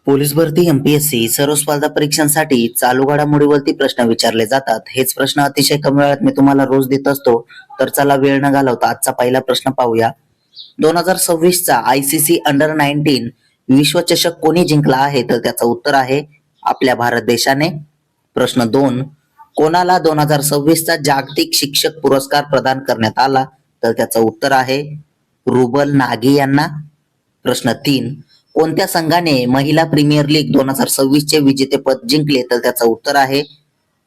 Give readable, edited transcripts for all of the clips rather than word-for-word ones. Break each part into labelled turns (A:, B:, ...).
A: Police भरती MPSC सर्व स्पर्धा परीक्षांसाठी चालू घडामोडीवरती प्रश्न विचारले जातात. हेच प्रश्न अतिशय कमी वेळात मी तुम्हाला रोज देत असतो. तर चला वेळ न घालवता आजचा पहिला प्रश्न पाहूया. 2026 चा आयसीसी अंडर 19 विश्वचषक कोणी जिंकला आहे? तर त्याचं उत्तर आहे आपल्या भारत देशाने. प्रश्न 2, कोणाला 2026 चा जागतिक शिक्षक पुरस्कार प्रदान करण्यात आला? तर त्याचं उत्तर आहे रुबल नागी यांना. प्रश्न 3, कोणत्या संघाने महिला प्रीमियर लीग 2026 चे विजेतेपद जिंकले? तर त्याचं उत्तर आहे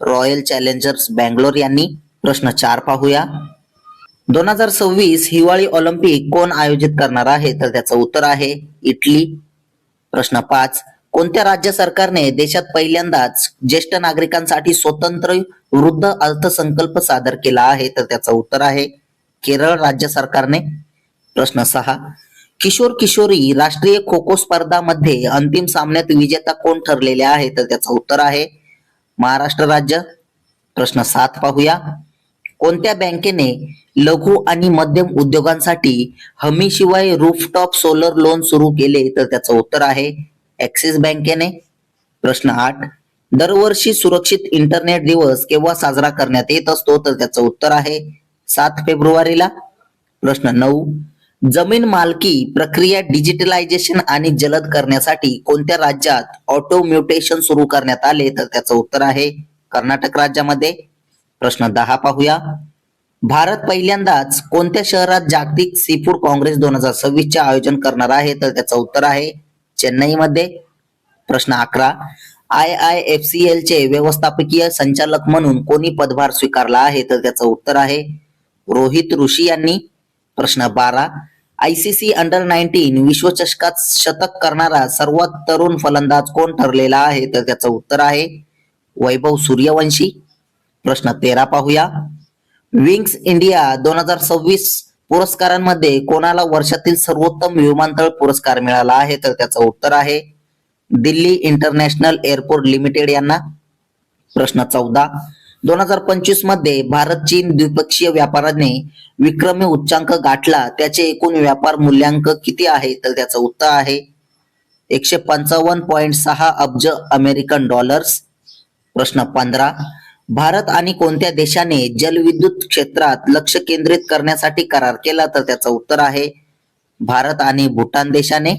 A: रॉयल चॅलेंजर्स बँगलोर यांनी. प्रश्न 4 पाहूया. 2026 हिवाळी ऑलिम्पिक कोण आयोजित करणार आहे? तर त्याचं उत्तर आहे इटली. प्रश्न 5, कोणत्या राज्य सरकारने देशात पहिल्यांदाच ज्येष्ठ नागरिकांसाठी स्वतंत्र वृद्ध अर्थसंकल्प सादर केला आहे? तर त्याचं उत्तर आहे केरळ राज्य सरकारने. प्रश्न 6, किशोर किशोरी राष्ट्रीय खो खो स्पर्धामध्ये अंतिम सामन्यात विजेता कोण ठरलेले आहे? तर त्याचं उत्तर आहे महाराष्ट्र राज्य. प्रश्न 7 पाहूया. कोणत्या बँकेने लघु आणि मध्यम उद्योगांसाठी हमीशिवाय रूफटॉप सोलर लोन सुरू केले? तर त्याचं उत्तर आहे ऍक्सिस बँकेने. प्रश्न 8, दरवर्षी सुरक्षित इंटरनेट दिवस केव्हा साजरा करण्यात येत असतो? तर त्याचं उत्तर आहे 7 फेब्रुवारीला. प्रश्न 9, जमीन मालकी प्रक्रिया डिजिटलायझेशन आणि जलद करण्यासाठी कोणत्या राज्यात ऑटो म्युटेशन सुरू करण्यात आले? तर त्याचं उत्तर आहे कर्नाटक राज्यामध्ये. प्रश्न 10 पाहूया. भारत पहिल्यांदाच कोणत्या शहरात जागतिक सीफूड काँग्रेस 2026 चे आयोजन करणार आहे? तर त्याचं उत्तर आहे चेन्नईमध्ये. प्रश्न 11, IIFCL चे व्यवस्थापकीय संचालक म्हणून कोणी पदभार स्वीकारला आहे? तर त्याचं उत्तर आहे रोहित ऋषी यांनी. प्रश्न 12, आयसीसी अंडर 19 विश्वचषकात शतक करणारा सर्वात तरुण फलंदाज कोण ठरलेला आहे? तर त्याचं उत्तर आहे वैभव सूर्यवंशी. प्रश्न 13 पाहूया. विंग्स इंडिया 2026 पुरस्कारांमध्ये कोणाला वर्षातील सर्वोत्तम विमानतळ पुरस्कार मिळाला आहे? तर त्याचं उत्तर आहे दिल्ली इंटरनॅशनल एअरपोर्ट लिमिटेड यांना. प्रश्न 14, 2025 मध्ये भारत चीन द्विपक्षीय व्यापाराने विक्रमी उच्चांक गाठला. त्याचे एकूण व्यापार मूल्यांक किती आहे? तर त्याचं उत्तर आहे 155.6 अब्ज अमेरिकन डॉलर्स. प्रश्न 15, भारत आणि कोणत्या देशाने जलविद्युत क्षेत्रात लक्ष केंद्रित करण्यासाठी करार केला? तर त्याचं उत्तर आहे भारत आणि भूटान देशाने.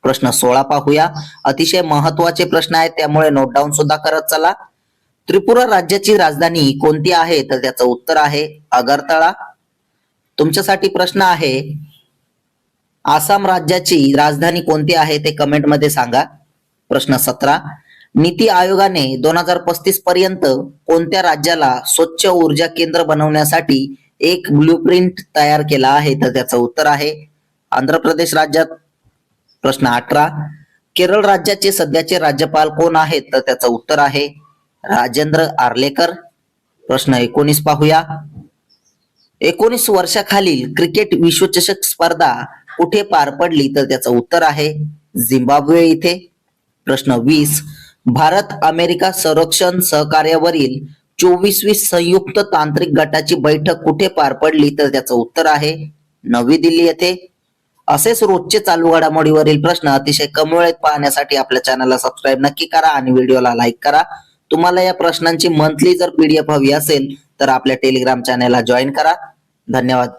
A: प्रश्न 16 पाहूया. अतिशय महत्वाचे प्रश्न आहेत, त्यामुळे नोट डाऊन सुद्धा करत चला. त्रिपुरा राज्याची राजधानी कोणती आहे? तर त्याचं उत्तर आहे अगरतळा. तुमच्यासाठी प्रश्न आहे, आसाम राज्याची राजधानी कोणती आहे ते कमेंट मध्ये सांगा. प्रश्न 17, नीती आयोगाने 2035 पर्यंत कोणत्या राज्याला स्वच्छ ऊर्जा केंद्र बनवण्यासाठी एक ब्लूप्रिंट तयार केला आहे? तर त्याचं उत्तर आहे आंध्र प्रदेश राज्यात. प्रश्न 18, केरळ राज्याचे सध्याचे राज्यपाल कोण आहेत? तर त्याचं उत्तर आहे राजेंद्र आर्लेकर. प्रश्न 19 पाहूया. 19 वर्षाखालील क्रिकेट विश्वचषक स्पर्धा कुठे पार पडली? तर त्याचं उत्तर आहे झिम्बाब्वे इथे. प्रश्न 20, भारत अमेरिका संरक्षण सहकार्यावरील 24वी संयुक्त तांत्रिक गटाची बैठक कुठे पार पडली? तर त्याचं उत्तर आहे नवी दिल्ली येथे. असेच रोजचे चालू घडामोडीवरील प्रश्न अतिशय कमी वेळेत पाहण्यासाठी आपल्या चॅनलला सबस्क्राईब नक्की करा आणि व्हिडिओला लाईक करा. तुम्हाला या प्रश्नांची मंथली जर PDF हवी असेल तर आपल्या टेलिग्राम चॅनलला जॉईन करा. धन्यवाद.